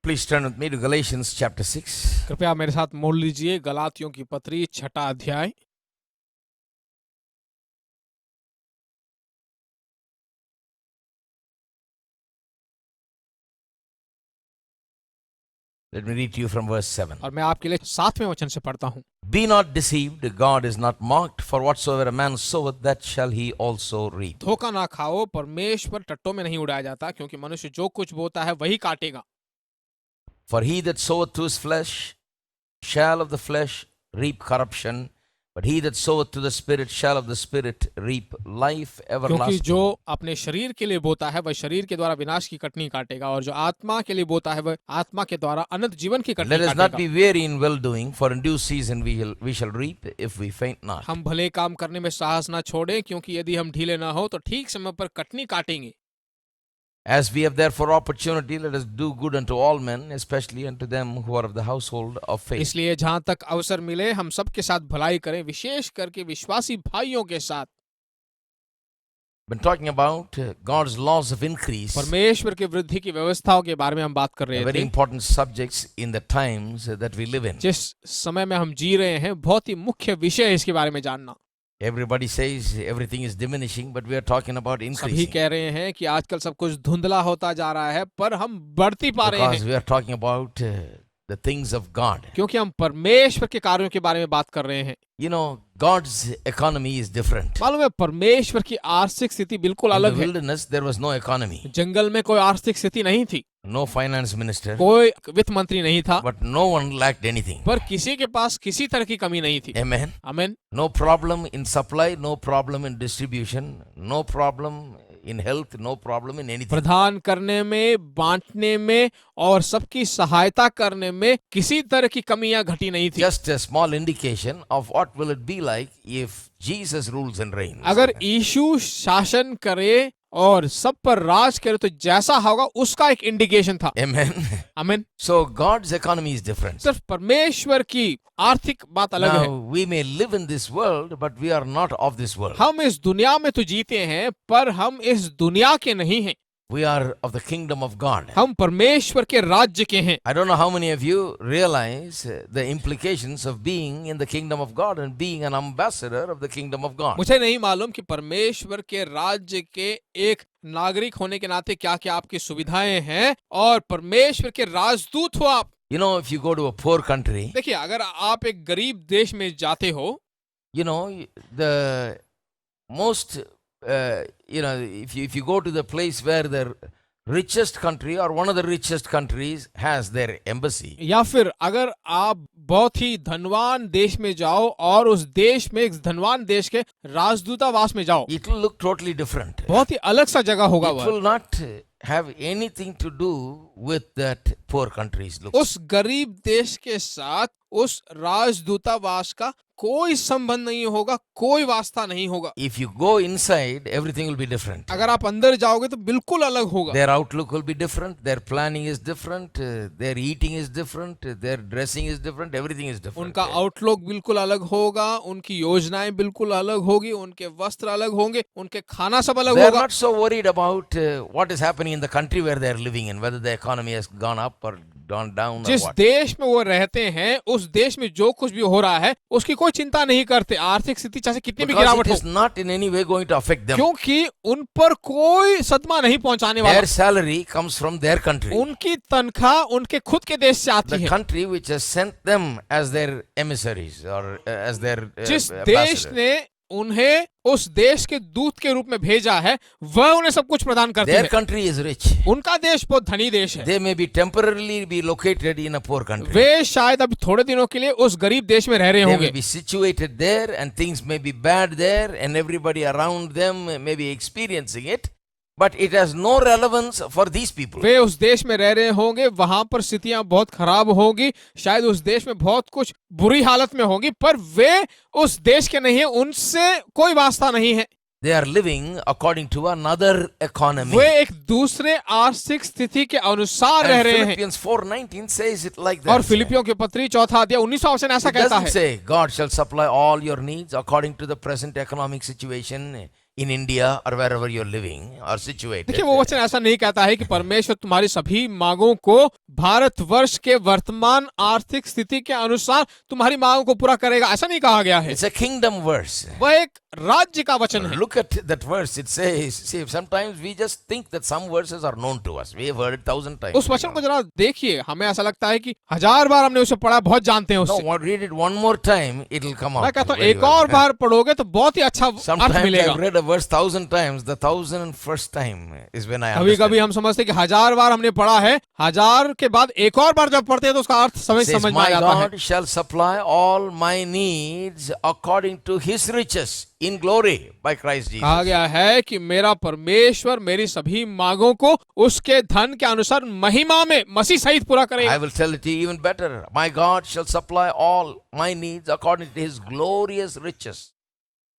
Please turn with me to Galatians chapter 6. कृपया मेरे साथ मोड़ लीजिए गलातियों की पत्री 6 अध्याय। Let me read to you from verse 7. और मैं आपके लिए 7वें वचन से पढ़ता हूँ। Be not deceived, God is not mocked, for whatsoever a man soweth, that shall he also reap. धोखा ना खाओ, परमेश्वर टट्टों में नहीं उड़ाया जाता, क्योंकि मनुष्य जो कुछ बोता है वही काटेगा। For he that soweth to his flesh shall of the flesh reap corruption, but he that soweth to the Spirit shall of the Spirit reap life क्योंकि everlasting. जो अपने शरीर के लिए बोता है वह शरीर के द्वारा विनाश की कटनी काटेगा, और जो आत्मा के लिए बोता है वह आत्मा के द्वारा अनंत जीवन की Katni Let us not be काटेगा। weary in well doing, for in due season we shall reap if we faint not. हम भले काम करने में साहस ना छोड़ें, क्योंकि यदि हम ढीले ना हो तो ठीक समय पर कटनी काटेंगे। As we have therefore opportunity, let us do good unto all men, especially unto them who are of the household of faith. इसलिए जहां तक अवसर मिले हम सबके साथ भलाई करें, विशेष करके विश्वासी भाइयों के साथ। Been talking about God's laws of increase, परमेश्वर की वृद्धि की व्यवस्थाओं के बारे में हम बात कर रहे very थे। important subjects in the times that we live in. जिस समय में हम जी रहे हैं, बहुत ही मुख्य विषय है इसके बारे में जानना। Everybody says everything is diminishing, but we are talking about सभी increasing. कह रहे हैं कि आजकल सब कुछ धुंधला होता जा रहा है, पर हम बढ़ती पा रहे Because हैं, we are talking about the things of God. क्योंकि हम परमेश्वर के कार्यों के बारे में बात कर रहे हैं। You know, God's economy is different. मालूम है, परमेश्वर की आर्थिक स्थिति बिल्कुल In the अलग है। wilderness, there was no economy, जंगल में कोई आर्थिक स्थिति नहीं थी, no finance minister, कोई वित्त मंत्री नहीं था, but no one lacked anything. पर किसी के पास किसी तरह की कमी नहीं थी। Amen. आमीन। No problem in supply, no problem in distribution, no problem in health, no problem in anything. प्रदान करने में, बांटने में और सबकी सहायता करने में किसी तरह की कमियां घटी नहीं थी। Just a small indication of what will it be like if Jesus rules and reigns. अगर यीशु शासन करे और सब पर राज करे तो जैसा होगा उसका एक इंडिकेशन था। Amen. आमीन। So God's economy is different. सिर्फ परमेश्वर की आर्थिक बात अलग Now है। we may live in this world, but we are not of this world. हम इस दुनिया में तो जीते हैं, पर हम इस दुनिया के नहीं हैं। We are of the kingdom of God. हम परमेश्वर के राज्य के हैं। I don't know how many of you realize the implications of being in the kingdom of God and being an ambassador of the kingdom of God. मुझे नहीं मालूम कि परमेश्वर के राज्य के एक नागरिक होने के नाते क्या क्या आपकी सुविधाएं हैं, और परमेश्वर के राजदूत हो आप। You know, if you go to a poor country, देखिए, अगर आप एक गरीब देश में जाते हो, you know, the most, if you go to the place where the richest country or one of the richest countries has their embassy, या फिर अगर आप बहुत ही धनवान देश में जाओ और उस देश में, एक धनवान देश के राजदूतावास में जाओ, it will look totally different. बहुत ही अलग सा जगह होगा It वह। will not have anything to do with that poor country's look. उस गरीब देश के साथ उस राजदूतावास का कोई संबंध नहीं होगा, कोई वास्ता नहीं होगा। If you go inside, everything will be different. अगर आप अंदर जाओगे तो बिल्कुल अलग होगा। Their outlook will be different, their planning is different, their eating is different, their dressing is different, everything is different. उनका आउटलुक बिल्कुल अलग होगा, उनकी योजनाएं बिल्कुल अलग होगी, उनके वस्त्र अलग होंगे, उनके खाना सब अलग They are होगा। not so worried about what is happening in the country where they are living in, whether the economy has gone up or gone down or जिस what. देश में वो रहते हैं, उस देश में जो कुछ भी हो रहा है उसकी कोई चिंता नहीं करते। आर्थिक स्थिति चाहे कितनी भी Because गिरावट it हो, is not in any way going to affect them. क्योंकि उन पर कोई सदमा नहीं पहुंचाने वाला। Their salary comes from their country. उनकी तनख्वाह उनके खुद के देश से आती The है। country which has sent them as their emissaries or as their जिस देश ambassador. ने उन्हें उस देश के दूत के रूप में भेजा है, वह उन्हें सब कुछ प्रदान करते Their हैं। country is rich. उनका देश बहुत धनी देश है। They may be temporarily be located in a poor country. वे शायद अभी थोड़े दिनों के लिए उस गरीब देश में रह रहे They होंगे। may be situated there and things may be bad there and everybody around them may be experiencing it, but it has no relevance for these people. वे उस देश में रह रहे होंगे, वहां पर स्थितियां बहुत खराब होंगी, शायद उस देश में बहुत कुछ बुरी हालत में होंगी, पर वे उस देश के नहीं है, उनसे कोई वास्ता नहीं है। They are living according to another economy. वे एक दूसरे आर्थिक स्थिति के अनुसार रह And रहे हैं। Philippians 4:19 says it like और that. फिलिपियों के पत्री 4 अध्याय 19 वचन ऐसा It कहता doesn't है। say God shall supply all your needs according to the present economic situation in India or wherever you're living or situated. देखिए, वो वचन ऐसा नहीं कहता है कि परमेश्वर तुम्हारी सभी मांगों को भारतवर्ष के वर्तमान आर्थिक स्थिति के अनुसार तुम्हारी मांगों को पूरा करेगा, ऐसा नहीं कहा गया है। It's a kingdom verse. वह एक राज्य का वचन है। Look at that verse. It says, see, sometimes we just think that some verses are known to us. We have heard it 1,000 times. उस वचन को जरा देखिए, हमें ऐसा लगता है कि 1000 बार हमने उसे पढ़ा, बहुत जानते हैं No, उससे। read it one more time, it will come out. मैं कहता हूँ very एक well. और बार पढ़ोगे तो बहुत ही अच्छा अर्थ Sometimes मिलेगा। I've read a verse 1,000 times. The 1,001st time is when I कभी understand. कभी हम समझते हैं कि 1000 बार हमने पढ़ा है, 1000 के बाद एक और बार जब पढ़ते हैं तो उसका अर्थ It says, समझ में my आ जाता है। God shall supply all my needs according to his riches in glory by Christ Jesus. कहा गया है कि मेरा परमेश्वर मेरी सभी मांगों को उसके धन के अनुसार महिमा में मसीह सहित पूरा I करेगा। will tell it to you even better. My God shall supply all my needs according to his glorious riches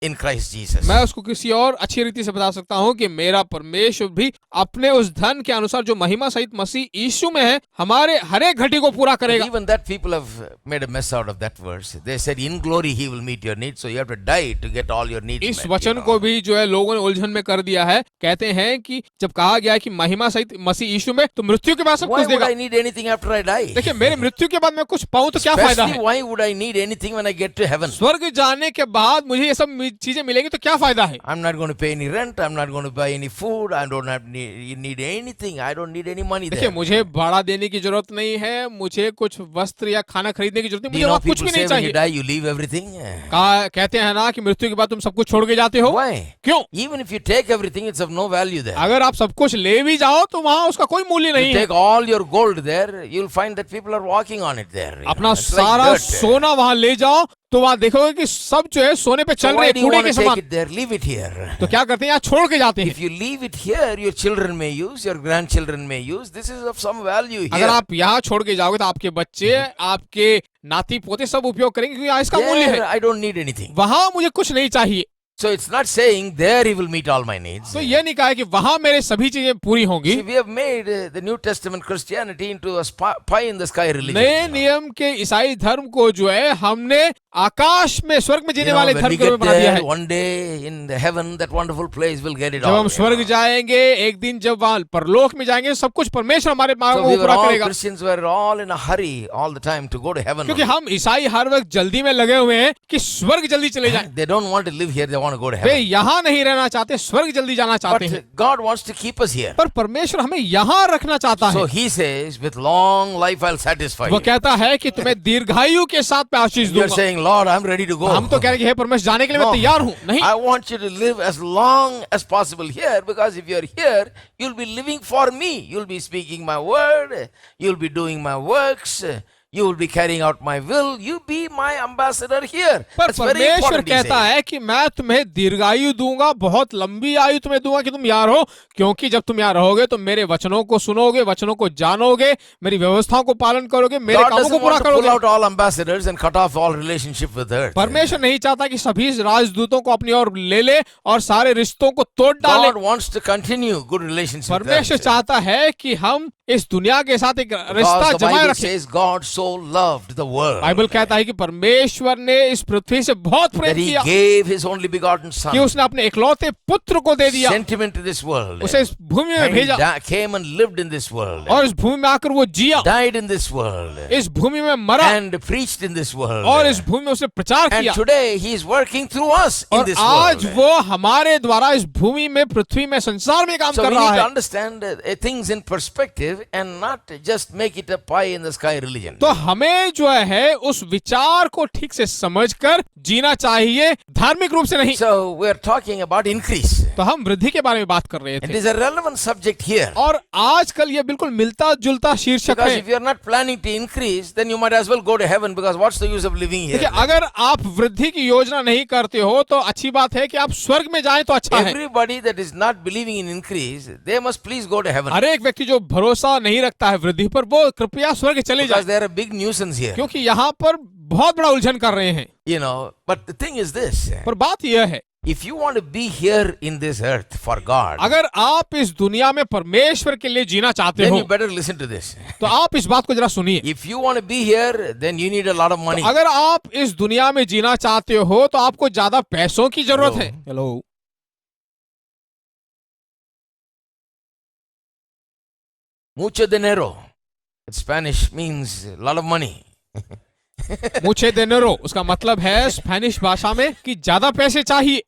in Christ Jesus. मैं उसको किसी और अच्छी रीति से बता सकता हूँ कि मेरा परमेश्वर भी अपने उस धन के अनुसार जो महिमा सहित मसीह यीशु में है, हमारे हर एक घटी को पूरा But करेगा। even that people have made a mess out of that verse. They said in glory he will meet your needs, so you have to die to get all your needs इस met, वचन you know. को भी जो है लोगों ने उलझन में कर दिया है। कहते हैं कि जब कहा गया है कि महिमा सहित मसीह यीशु में, तो मृत्यु के बाद सब Why कुछ would देगा। I need anything after I die? देखिए, मेरे मृत्यु के बाद मैं कुछ पाऊं तो क्या फायदा Especially है? why would I need anything when I get to heaven? स्वर्ग जाने के बाद मुझे ये सब चीजें मिलेंगी तो क्या फायदा है? I'm not going to pay any rent. I'm not going to buy any food. I don't have need anything. I don't need any money देखिए, there. मुझे भाड़ा देने की जरूरत नहीं है, मुझे कुछ वस्त्र या खाना खरीदने की जरूरत नहीं, Do मुझे you know वहाँ कुछ people भी say नहीं when you चाहिए। die you leave everything? कहते हैं ना कि मृत्यु के बाद तुम सब कुछ छोड़ के जाते हो। Why? क्यों? Even if you take everything, it's of no value there. अगर आप सब कुछ ले भी जाओ तो वहाँ उसका कोई मूल्य नहीं You है। take all your gold there, you'll find that people are walking on it there. you know. अपना It's like सारा dirt. सोना वहाँ ले जाओ तो वहाँ देखोगे कि सब जो है सोने पे So चल रहे why हैं, do you कूड़े want के to take समान। it there? Leave it here. तो क्या करते हैं, यहाँ छोड़ के जाते हैं। If you leave it here, your children may use, your grandchildren may use. This is of some value अगर here. आप यहाँ छोड़ के जाओगे तो आपके बच्चे, आपके नाती पोते सब उपयोग करेंगे, क्योंकि यहाँ इसका मूल्य There, है। I don't need anything. वहाँ मुझे कुछ नहीं चाहिए। So it's not saying there he will meet all my needs. तो ये नहीं कहा है कि वहां मेरे सभी चीजें पूरी होंगी। See, we have made the New Testament Christianity into a pie in the sky religion. नए नियम के ईसाई धर्म को जो है हमने आकाश में स्वर्ग में जीने वाले when धर्म we के रूप get में बना दिया there, है। one day in the heaven, that wonderful place, we'll get it जब all. हम स्वर्ग जाएंगे एक दिन, जब वहां परलोक में जाएंगे, सब कुछ परमेश्वर हमारे So मांगों we को were पूरा all करेगा। Christians were all in a hurry all the time to go to heaven. क्योंकि हम ईसाई हर वक्त जल्दी में लगे हुए हैं कि स्वर्ग जल्दी चले जाएं। They don't want to live here; they want to go to way heaven. यहाँ नहीं रहना चाहते, स्वर्ग जल्दी जाना चाहते हैं। But God wants to keep us here. पर परमेश्वर हमें यहाँ रखना चाहता So है। He says, "With long life I'll satisfy वो you." कहता है कि तुम्हें दीर्घायु के साथ मैं आशीष You're दूंगा। saying, "Lord, I'm ready to go." हम तो कह रहे हैं कि हे परमेश्वर, जाने के लिए मैं No. तैयार हूँ। नहीं, I want you to live as long as possible here, because if you're here, you'll be living for me. You'll be speaking my word. You'll be doing my works. You will be carrying out my will. You be my ambassador here. पर That's very परमेश्वर important. he कहता says. है कि मैं तुम्हें दीर्घायु दूंगा, बहुत लंबी आयु तुम्हें दूंगा कि तुम यहाँ रहो, क्योंकि जब तुम यहाँ रहोगे तो मेरे वचनों को सुनोगे, वचनों को जानोगे, मेरी व्यवस्थाओं को पालन करोगे, मेरे God कामों को doesn't पूरा want to pull करोगे। out all ambassadors and cut off all relationship with earth. परमेश्वर नहीं चाहता कि सभी राजदूतों को अपनी ओर ले ले और सारे रिश्तों को तोड़ डाले। God wants to continue good relations with परमेश्वर earth. चाहता है कि हम इस दुनिया के साथ एक रिश्ता Because the जमाए Bible रखें। says God so loved the world Bible कहता है कि परमेश्वर ने इस पृथ्वी से बहुत that प्रेम He किया gave His only begotten कि Son, उसने अपने इकलौते पुत्र को दे दिया, sent Him into this world, उसे इस भूमि में and He भेजा came and lived in this world, और इस भूमि में आकर वो जिया, died in this world, इस भूमि में मरा and preached in this world. और इस भूमि में उसने प्रचार And किया। today He is working through us in और this आज world. वो हमारे द्वारा इस भूमि में, पृथ्वी में, संसार में काम So कर we रहा need to है। understand things in perspective and not just make it a pie in the sky religion. तो हमें जो है उस विचार को ठीक से समझकर जीना चाहिए, धार्मिक रूप से नहीं। So we are talking about increase. तो हम वृद्धि के बारे में बात कर रहे It थे is a relevant subject here. और आजकल ये बिल्कुल मिलता जुलता शीर्षक Because है। if you are not planning to increase, then you might as well go to heaven, because what's the use of living here? देखिए, अगर आप वृद्धि की योजना नहीं करते हो तो अच्छी बात है कि आप स्वर्ग में जाएं तो अच्छा है। Everybody that is not believing in increase, they must please go to heaven. हर एक व्यक्ति जो भरोसा नहीं रखता है वृद्धि पर, वो कृपया स्वर्ग चले Because जाए, they are a big nuisance here. क्योंकि यहाँ पर बहुत बड़ा उलझन कर रहे हैं। You know, but the thing is this. पर बात यह है, If you want to be here in this earth for God, अगर आप इस दुनिया में परमेश्वर के लिए जीना चाहते then हो you better listen to this. तो आप इस बात को जरा सुनिए। If you want to be here, then you need a lot of money. तो अगर आप इस दुनिया में जीना चाहते हो तो आपको ज्यादा पैसों की जरूरत है। Hello, Mucho dinero. In Spanish means a lot of money. मुझे दिनरो, उसका मतलब है स्पेनिश भाषा में कि ज्यादा पैसे चाहिए।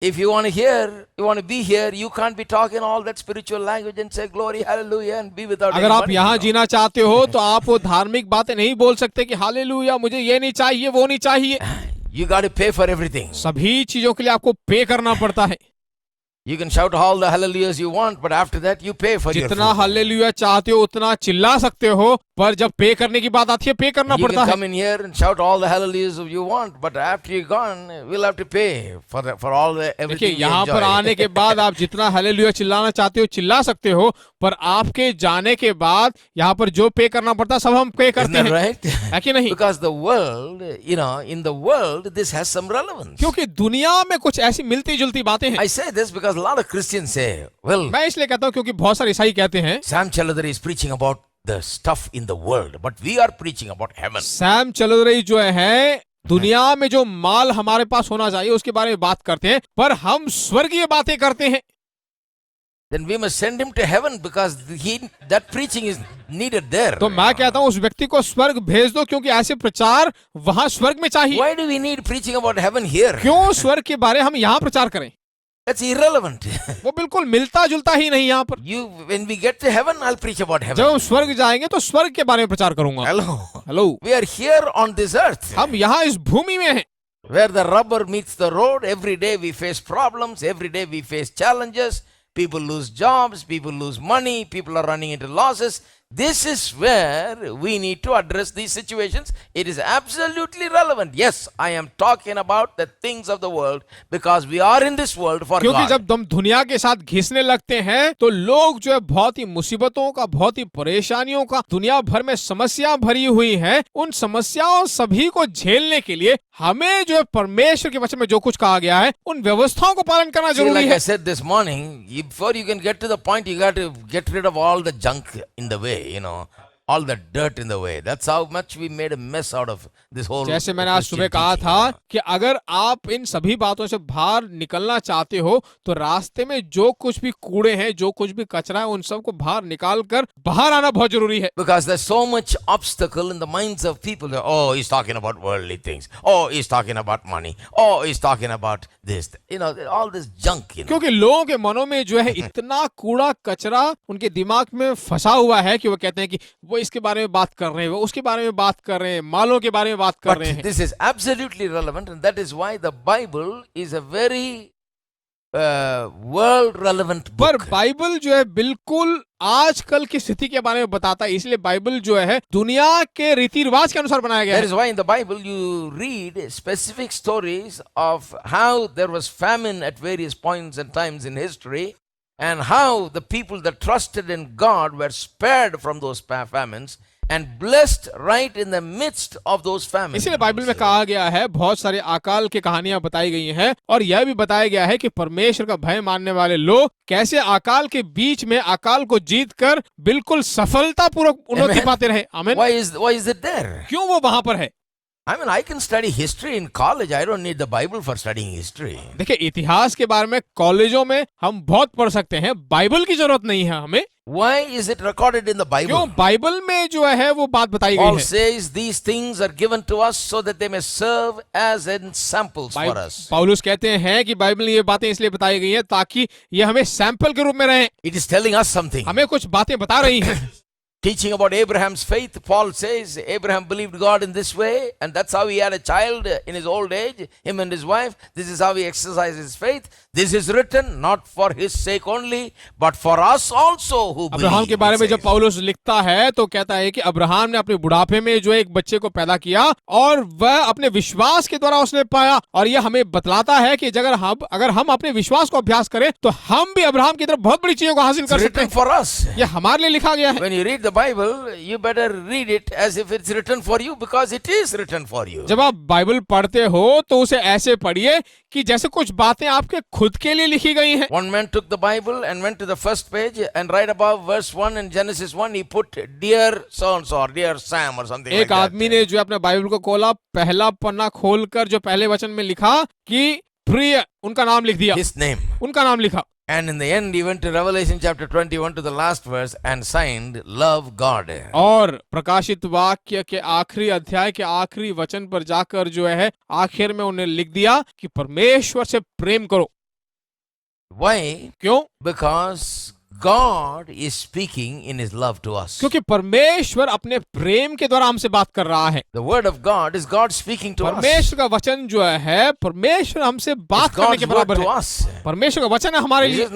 If you want to hear, you want to be here, you can't be talking all that spiritual language and say glory, hallelujah, and be without any अगर आप money. यहाँ जीना चाहते हो तो आप वो धार्मिक बातें नहीं बोल सकते कि हालेलुया, मुझे ये नहीं चाहिए, वो नहीं चाहिए। You got to pay for everything. सभी चीजों के लिए आपको पे करना पड़ता है। You can shout all the hallelujahs you want, but after that you pay for your जितना food. हालेलुया चाहते हो उतना चिल्ला सकते हो, पर जब पे करने की बात आती है, पे करना You पड़ता can है। come in here and shout all the hallelujahs you want, but after you're gone, we'll have to pay for all the देखिए, everything you यहाँ पर आने enjoy. के बाद आप जितना हालेलुया चिल्लाना चाहते हो चिल्ला सकते हो, पर आपके जाने के बाद यहाँ पर जो पे करना पड़ता है सब हम पे Isn't करते that हैं, right? है कि नहीं? Because the world, you know, in the world, this has some relevance. क्योंकि दुनिया में कुछ ऐसी मिलती जुलती बातें हैं। I say this because a lot of Christians say, well, मैं इसलिए कहता हूँ क्योंकि बहुत सारे ईसाई कहते हैं Sam Chaladari is preaching about the stuff in the world, but we are preaching about heaven. सैम चलुरई जो है दुनिया में जो माल हमारे पास होना चाहिए उसके बारे में बात करते हैं, पर हम स्वर्गीय बातें करते हैं। Then we must send him to heaven, because that preaching is needed there. तो मैं कहता हूँ उस व्यक्ति को स्वर्ग भेज दो, क्योंकि ऐसे प्रचार वहां स्वर्ग में चाहिए। Why do we need preaching about heaven here? क्यों स्वर्ग के बारे हम यहाँ प्रचार करें? That's irrelevant. वो बिल्कुल मिलता जुलता ही नहीं यहाँ पर। When we get to heaven, I'll preach about जब heaven. हम स्वर्ग जाएंगे तो स्वर्ग के बारे में प्रचार करूंगा। Hello. Hello, We are here on this earth, हम यहाँ इस भूमि में हैं, where the rubber meets the road. Every day we face problems. Every day we face challenges. People lose jobs. People lose money. People are running into losses. This is where we need to address these situations. It is absolutely relevant. Yes, I am talking about the things of the world because we are in this world for क्योंकि God. जब हम दुनिया के साथ घिसने लगते हैं तो लोग जो है बहुत ही मुसीबतों का, बहुत ही परेशानियों का, दुनिया भर में समस्या भरी हुई है, उन समस्याओं सभी को झेलने के लिए हमें जो है परमेश्वर के वचन में जो कुछ कहा गया है उन व्यवस्थाओं को पालन करना See, जरूरी like है। I said this morning, before you can get to the point, you got to get rid of all the junk in the way, all the dirt in the way. That's how much we made a mess out of this whole जैसे मैंने आज Christian सुबह कहा teaching, था कि अगर आप इन सभी बातों से बाहर निकलना चाहते हो तो रास्ते में जो कुछ भी कूड़े हैं, जो कुछ भी कचरा है, उन सब को बाहर निकाल कर बाहर आना बहुत जरूरी है। Because there's so much obstacle in the minds of people. Oh, he's talking about worldly things. Oh, he's talking about money. Oh, he's talking about this. All this junk. क्योंकि लोगों के मनों में जो है इतना कूड़ा कचरा उनके दिमाग में फंसा हुआ है कि वो कहते हैं कि वो इसके बारे में बात कर रहे हैं, वो उसके बारे में बात कर रहे हैं, मालों के बारे में बात कर रहे But हैं। this is absolutely relevant, and that is why the Bible is a very world relevant पर book. बाइबल जो है बिल्कुल आजकल की स्थिति के बारे में बताता है, इसलिए बाइबल जो है दुनिया के रीति रिवाज के अनुसार बनाया गया That है। is why in the Bible you read specific stories of how there was famine at various points and times in history, and how the people that trusted in God were spared from those famines and blessed right in the midst of those famines. इसीलिए Bible में कहा गया है, बहुत सारे अकाल की कहानियां बताई गई हैं और यह भी बताया गया है कि परमेश्वर का भय मानने वाले लोग कैसे अकाल के बीच में अकाल को जीतकर बिल्कुल सफलतापूर्वक उन्नति पाते रहे। आमीन। Why is it there? क्यों वो वहां पर है? I mean, I can study history in college. I don't need the Bible for studying history. देखिए, इतिहास के बारे में कॉलेजों में हम बहुत पढ़ सकते हैं, बाइबल की जरूरत नहीं है हमें। Why is it recorded in the Bible? क्यों बाइबल में जो है वो बात बताई गई Paul है? says these things are given to us so that they may serve as examples for us. पौलुस कहते हैं कि बाइबल में ये बातें इसलिए बताई गई हैं ताकि ये हमें सैंपल के रूप में रहें, It is telling us something. हमें कुछ बातें बता रही हैं। Teaching about Abraham's faith, Paul says Abraham believed God in this way, and that's how he had a child in his old age, him and his wife. This is how he exercised his faith. This is written not for his sake only, but for us also who believe. Abraham के बारे it में जब says. पौलुस लिखता है तो कहता है कि अब्राहम ने अपने बुढ़ापे में जो एक बच्चे को पैदा किया और वह अपने विश्वास के द्वारा उसने पाया, और यह हमें बतलाता है कि अगर हम अपने विश्वास को अभ्यास करें तो हम भी अब्राहम की तरह बहुत बड़ी चीजों को हासिल It's कर सकते written हैं। for us. यह हमारे लिए लिखा गया है। When you read the Bible, you better read it as if it's written for you, because it is written for you. जब आप बाइबल पढ़ते हो तो उसे ऐसे पढ़िए कि जैसे कुछ बातें आपके खुद के लिए लिखी गई हैं। One man took the Bible and went to the first page, and right above verse 1 in Genesis 1, he put dear so-and-so or dear Sam or something like एक आदमी that. ने जो अपने बाइबल को खोला, पहला पन्ना खोलकर जो पहले वचन में लिखा कि प्रिय, उनका नाम लिख दिया, His name. उनका नाम लिखा। And in the end, he went to Revelation chapter 21 to the last verse and signed, Love God. और प्रकाशित वाक्य के आखिरी अध्याय के आखिरी वचन पर जाकर जो है आखिर में उन्हें लिख दिया कि परमेश्वर से प्रेम करो। Why? क्यों? Because God is speaking in His love to us. क्योंकि परमेश्वर अपने प्रेम के द्वारा हमसे बात कर रहा है। The word of God is God speaking to us. परमेश्वर का वचन जो है परमेश्वर हमसे बात It's करने के God's word बराबर to है। us. परमेश्वर का वचन है हमारे This लिए। is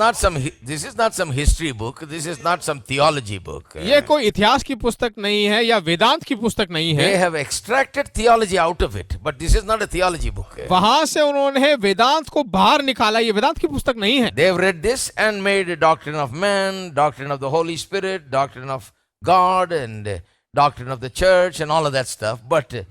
not some history book. This is not some theology book. ये कोई इतिहास की पुस्तक नहीं है या वेदांत की पुस्तक नहीं They है। have extracted theology out of it, but this is not a theology book. वहां से उन्होंने वेदांत को बाहर निकाला, ये वेदांत की पुस्तक नहीं है। They have read this and made a doctrine of man, doctrine of the Holy Spirit, doctrine of God, and doctrine of the church, and all of that stuff. But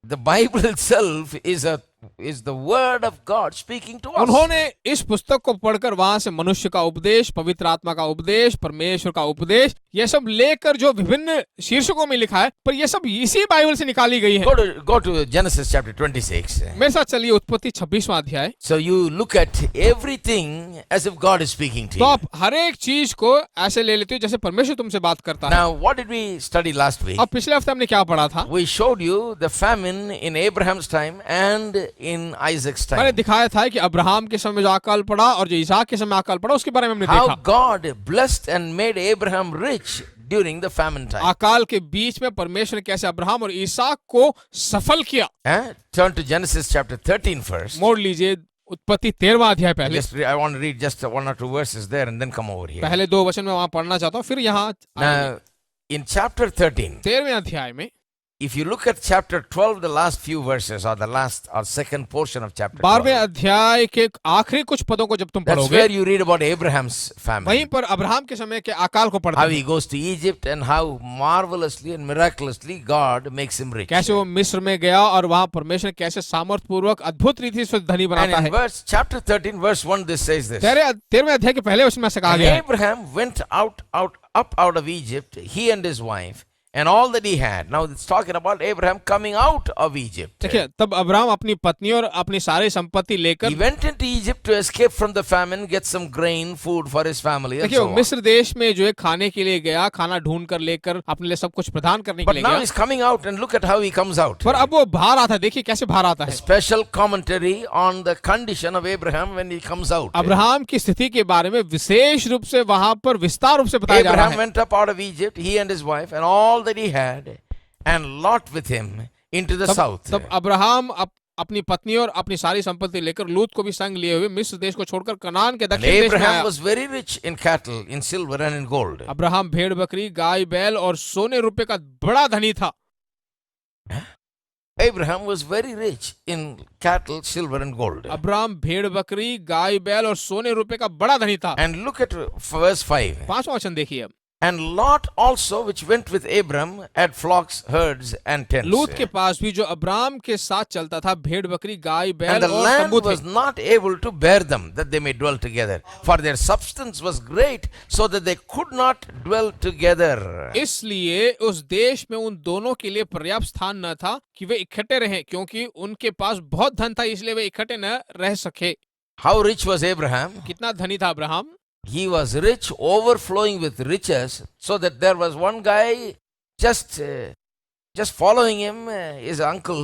the Bible itself is the word of God speaking to us. उन्होंने इस पुस्तक को पढ़कर वहां से मनुष्य का उपदेश, पवित्र आत्मा का उपदेश, परमेश्वर का उपदेश, ये सब लेकर जो विभिन्न शीर्षकों में लिखा है, पर ये सब इसी बाइबल से निकाली गई है। Go to Genesis chapter 26. मेरे साथ चलिए उत्पत्ति 26वां अध्याय। So you look at everything as if God is speaking to तो you. आप हर एक चीज को ऐसे ले लेते हो जैसे परमेश्वर तुमसे बात करता है। Now, what did we study last week? अब पिछले हफ्ते हमने क्या पढ़ा था? We showed you the famine in Abraham's time and in Isaac's मैंने time. दिखाया था कि अब्राहम के समय जो अकाल पड़ा और जो इसहाक के समय अकाल पड़ा उसके बारे में हमने How देखा। God blessed and made Abraham rich during the famine time. अकाल के बीच में परमेश्वर ने कैसे अब्राहम और इसहाक को सफल किया। Turn to Genesis chapter 13 first. मोड़ लीजिए उत्पत्ति 13वां अध्याय पहले। I want to read just one or two verses there and then come over here. पहले 2 वचन में वहां पढ़ना चाहता हूँ, फिर यहाँ Now, In chapter 13, 13वें अध्याय में if you look at chapter 12, the last few verses, or the last or second portion of chapter 12वें 12, अध्याय के आखिरी कुछ पदों को जब तुम that's पढ़ोगे, where you read about Abraham's वहीं family. पर अब्राहम के समय के अकाल को पढ़ते How हैं, he goes to Egypt and how marvelously and miraculously God makes him rich. कैसे वो मिस्र में गया और वहां परमेश्वर ने कैसे सामर्थ पूर्वक अद्भुत रीति से धनी And बनाता in है। verse chapter 13, verse 1, this says this. 13वें अध्याय के पहले उसमें से कहा And गया है, Abraham went up out of Egypt, he and his wife, and all that he had. Now it's talking about Abraham coming out of Egypt. देखिए तब अब्राहम अपनी पत्नी और अपनी सारी संपत्ति He लेकर, went into Egypt to escape from the famine, get some grain, food for his family, and देखिए so वो on. मिस्र देश में जो है खाने के लिए गया, खाना ढूंढ कर लेकर अपने लिए सब कुछ प्रदान करने के But लिए now गया, he's coming out, and look at how he comes out. पर अब वो बाहर आता है। देखिए कैसे बाहर आता A है। special commentary on the condition of Abraham when he comes out. Abraham की स्थिति के बारे में विशेष रूप से वहां पर विस्तार रूप से बताया जा रहा Abraham है। went up out of Egypt, he and his wife, and all that he had, and Lot with him into the south. तब अब्राहम अपनी पत्नी और अपनी सारी संपत्ति लेकर लूत को भी संग लिए हुए मिस्र देश को छोड़कर कनान के And दक्षिण देश में Abraham आया। was very rich in cattle, in silver, and in gold. Abraham भेड़ बकरी गाय बैल और सोने रुपए का बड़ा धनी था। Abraham was very rich in cattle, silver, and gold. Abraham भेड़ बकरी गाय बैल और सोने रुपए का बड़ा धनी था। And look at verse 5. 5वां वचन देखिए अब, And Lot also, which went with Abram, had flocks, herds, and tents. लूत के पास भी जो अब्राहम के साथ चलता था भेड़ बकरी गाय And बैल the और land तंबू थे। was not able to bear them, that they may dwell together. For their substance was great, so that they could not dwell together. इसलिए उस देश में उन दोनों के लिए पर्याप्त स्थान न था कि वे इकट्ठे रहें, क्योंकि उनके पास बहुत धन था, इसलिए वे इकट्ठे न रह सके। How rich was Abraham? कितना धनी था Abraham? He was rich, overflowing with riches, so that there was one guy just following him, his uncle,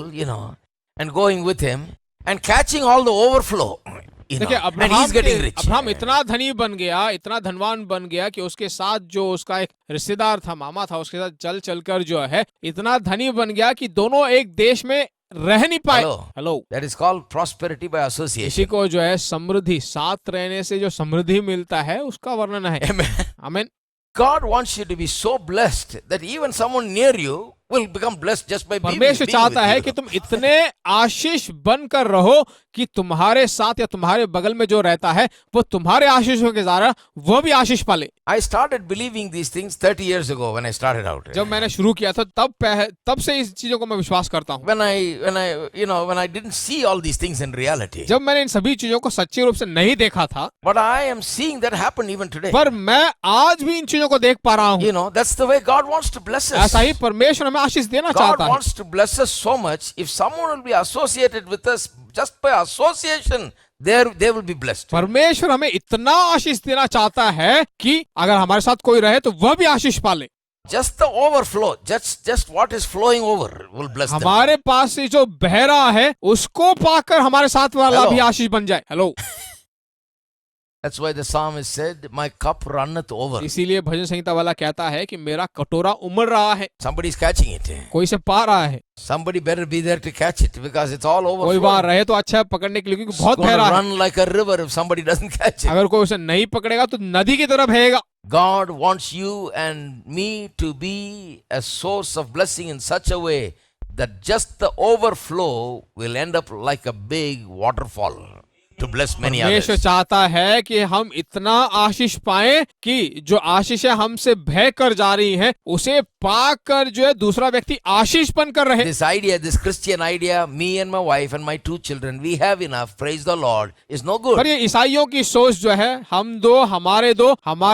and going with him and catching all the overflow, देखिए and he's getting rich. Abraham इतना धनी बन गया, इतना धनवान बन गया कि उसके साथ जो उसका एक रिश्तेदार था, मामा था, उसके साथ चल चलकर जो है इतना धनी बन गया कि दोनों एक देश में रह नहीं पाए। Hello, That is called prosperity by association. इसी को जो है समृद्धि, साथ रहने से जो समृद्धि मिलता है उसका वर्णन है। Amen. आमीन। God wants you to be so blessed that even someone near you will become blessed just by being परमेश्वर with चाहता है you. कि तुम इतने आशीष बनकर रहो कि तुम्हारे साथ या तुम्हारे बगल में जो रहता है वो तुम्हारे आशीषों के द्वारा वो भी आशीष पाले। I started believing these things 30 years ago when I started out. जब मैंने शुरू किया था तब से इस चीजों को मैं विश्वास करता हूँ। When I didn't see all these things in reality. जब मैंने इन सभी चीजों को सच्चे रूप से नहीं देखा था, But I am seeing that happen even today. पर मैं आज भी इन चीजों को देख पा रहा हूँ। That's the way God wants to bless us. ऐसा ही परमेश्वर हमें आशीष देना God चाहता है। wants to bless us so much. If someone will be associated with us just by association, they will be blessed. परमेश्वर हमें इतना आशीष देना चाहता है कि अगर हमारे साथ कोई रहे तो वह भी आशीष पाले। Just the overflow, just what is flowing over will bless them. हमारे पास से जो बह रहा है उसको पाकर हमारे साथ वाला Hello. भी आशीष बन जाए। Hello, That's why the psalmist said, "My cup runneth over." इसीलिए भजन संहिता वाला कहता है कि मेरा कटोरा उमड़ रहा है, Somebody's catching it. कोई से पा रहा है। Somebody better be there to catch it because it's all कोई overflowing. वहां रहे तो अच्छा है पकड़ने के लिए, क्योंकि It's बहुत going बह to रहा है। run like a river if somebody doesn't catch it. अगर कोई उसे नहीं पकड़ेगा तो नदी की तरह बहेगा। God wants you and me to be a source of blessing in such a way that just the overflow will end up like a big waterfall to bless many परमेश्वर others. चाहता है कि हम इतना आशीष पाएं कि जो आशीषें हमसे बह कर जा रही हैं उसे पाकर जो है दूसरा व्यक्ति आशीष बनकर रहे। This idea, this Christian idea, me and my wife and my 2 children, we have enough, praise the Lord, is no पर good. ये ईसाइयों की सोच जो है, हम दो हमारे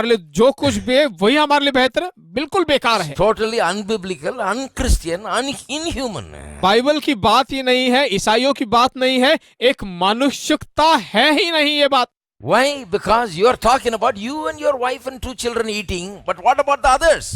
लिए जो कुछ भी है वही हमारे लिए बेहतर है, बिल्कुल बेकार है। Totally unbiblical, unchristian, inhuman. Bible की बात ये नहीं है, ईसाइयों की बात नहीं है, एक मानुषिकता है ही नहीं ये बात। Why? Because you are talking about you and your wife and 2 children eating, but what about the others?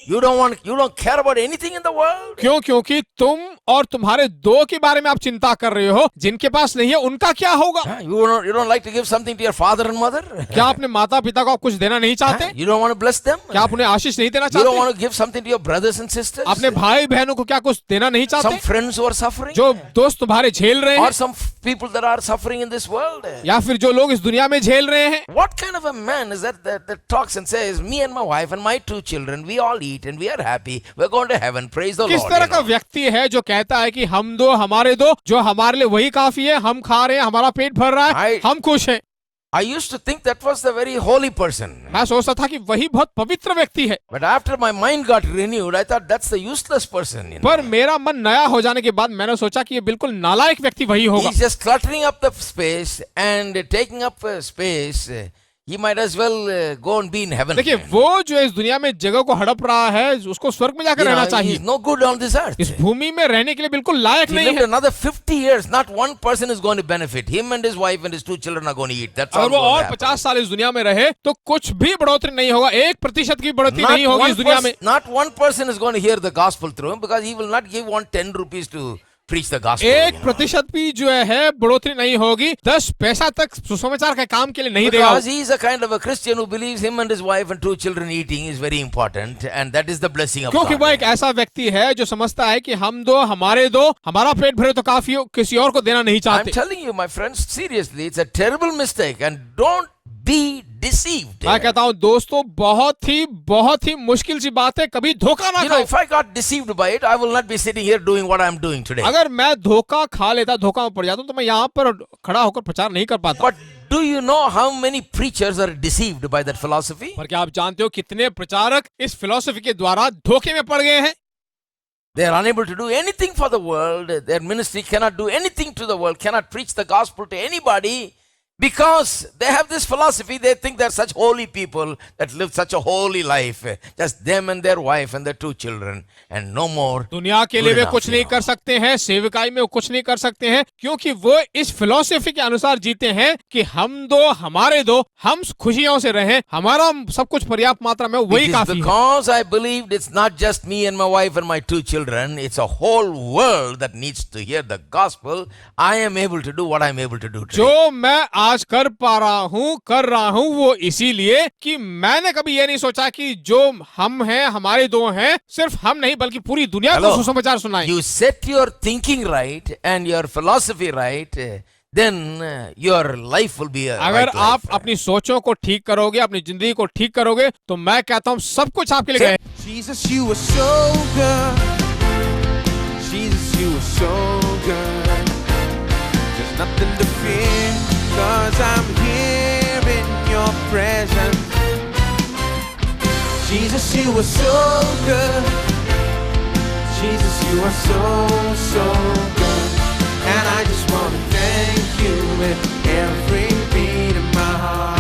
You don't care about anything in the world? क्यों? क्योंकि तुम और तुम्हारे दो के बारे में आप चिंता कर रहे हो, जिनके पास नहीं है उनका क्या होगा? Huh? You don't like to give something to your father and mother? क्या अपने माता पिता को आप कुछ देना नहीं चाहते? You don't want to bless them? क्या आप उन्हें आशीष नहीं देना You don't चाहते? want to give something to your brothers and sisters? अपने भाई बहनों को क्या कुछ देना नहीं Some चाहते? friends who are suffering? जो दोस्त तुम्हारे झेल रहे Or हैं, some people that are suffering in this world? या फिर जो लोग इस दुनिया में झेल रहे हैं, What kind of a man is that talks and says, me and my wife and my 2 children, we all eat, and we are happy. We're going to heaven. Praise the किस Lord. तरह you का know. व्यक्ति है जो कहता है कि हम दो हमारे दो, जो हमारे लिए वही काफी है, हम खा रहे हैं, हमारा पेट भर रहा है, हम खुश हैं। I used to think that was the very holy person. मैं सोचता था कि वही बहुत पवित्र व्यक्ति है, But after my mind got renewed, I thought that's the useless person. You know. पर मेरा मन नया हो जाने के बाद मैंने सोचा कि ये बिल्कुल नालायक व्यक्ति वही होगा। He's just cluttering up the space and taking up space. He might as well go and be in heaven. देखिए, वो जो इस दुनिया में जगह को हड़प रहा है, उसको स्वर्ग में जाकर You रहना know, चाहिए। he's no good on this earth. इस भूमि में रहने के लिए बिल्कुल लायक He नहीं lived है। another 50 years. Not one person is going to benefit. Him and his wife and his 2 children are going to eat. That's all अगर वो going और to happen. 50 साल इस दुनिया में रहे तो कुछ भी बढ़ोतरी नहीं होगा, 1% की बढ़ोतरी नहीं होगी इस दुनिया में। Not one person is going to hear the gospel through him because he will not give 10 rupees to preach the gospel. 1% भी जो है बढ़ोतरी नहीं होगी, 10 पैसा तक सुसमाचार के काम के लिए नहीं देगा। Because he is a kind of a Christian who believes him and his wife and 2 children eating is very important, and that is the blessing of क्योंकि God. वो एक ऐसा व्यक्ति है जो समझता है कि हम दो हमारे दो, हमारा पेट भरे तो काफी हो, किसी और को देना नहीं I'm चाहते। telling you, my friends, seriously, it's a terrible mistake, and don't be deceived. मैं कहता हूँ दोस्तों, बहुत ही मुश्किल सी बात है, कभी धोखा ना You know, खाओ। if I got deceived by it, I will not be sitting here doing what I'm doing today. अगर मैं धोखा खा लेता, धोखा में पड़ जाता हूँ, तो मैं यहाँ पर खड़ा होकर प्रचार नहीं कर पाता। But do you know how many preachers are deceived by that philosophy? पर क्या आप जानते हो कितने प्रचारक इस फिलॉसफी के द्वारा धोखे में पड़ गए हैं? They are unable to do anything for the world. Their ministry cannot do anything to the world, cannot preach the gospel to anybody. Because they have this philosophy, they think they're such holy people that live such a holy life. Just them and their wife and their 2 children, and no more. दुनिया के लिए वे कुछ नहीं कर सकते हैं, सेवकाई में वो कुछ नहीं कर सकते हैं, क्योंकि वो इस फिलॉसफी के अनुसार जीते हैं कि हम दो हमारे दो, हम खुशियों से रहें, हमारा सब कुछ पर्याप्त मात्रा में वही It is काफी है। because I believed it's not just me and my wife and my 2 children, it's a whole world that needs to hear the gospel. I am able to do what I'm able to do today. जो मैं आज कर रहा हूँ वो इसीलिए कि मैंने कभी ये नहीं सोचा कि जो हम हैं, हमारे दो हैं, सिर्फ हम नहीं बल्कि पूरी दुनिया को सुसमाचार सुनाएं। You set your thinking right and your philosophy right, then your life will be a अगर right आप life. अपनी सोचों को ठीक करोगे, अपनी जिंदगी को ठीक करोगे, तो मैं कहता हूँ सब कुछ आपके लिए है। Jesus, you are so good. Jesus, you are so good. There's nothing to fear, 'cause I'm here in your presence. Jesus, you are so good. Jesus, you are so, so good. And I just want to thank you with every beat of my heart.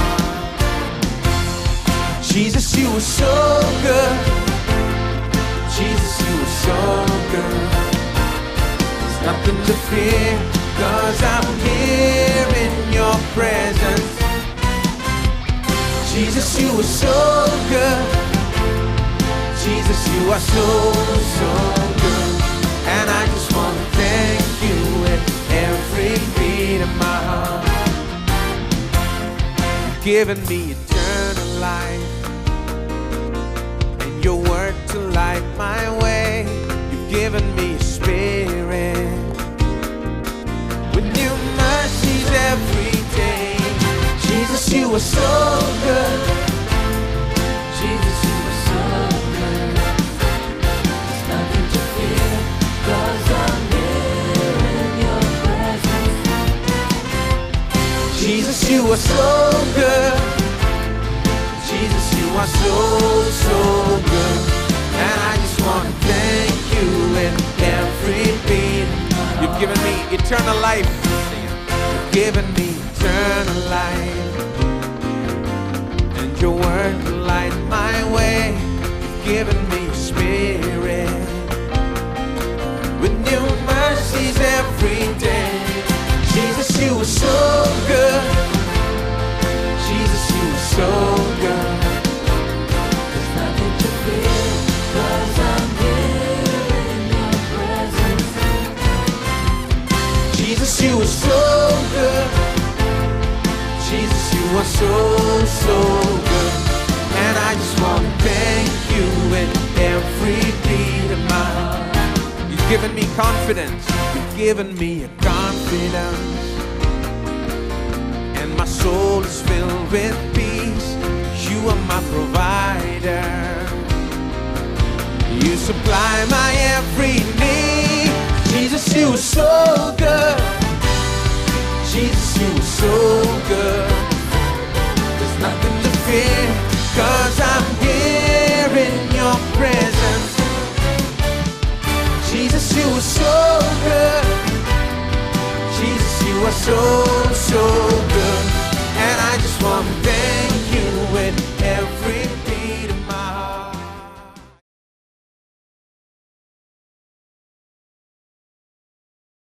Jesus, you are so good. Jesus, you are so good. There's nothing to fear, 'cause I'm here in your presence. Jesus, you are so good. Jesus, you are so, so good. And I just want to thank you with every beat of my heart. You've given me eternal life, and your word to light my way. You've given me a spirit with new mercies every day. Jesus, you are so good. Jesus, you are so good. There's nothing to fear, 'cause I'm here in your presence. Jesus, you are so good. Jesus, you are so, so good. And I just want to thank you in every beat. You've given me eternal life. You've given me eternal life. And your word to light my way. You've given me a spirit with new mercies every day. Jesus, you are so good. Jesus, you are so good. There's nothing to fear, 'cause I'm here in your presence. Jesus, you are so good. Jesus, you are so, so good. And I just want to thank you with every beat of my heart. You've given me confidence. You've given me a confidence. And my soul is filled with peace. You are my provider. supply my every need. Jesus, you are so good. Jesus, you are so good. There's nothing to fear, 'cause I'm here in your presence. Jesus, you are so good. Jesus, you are so, so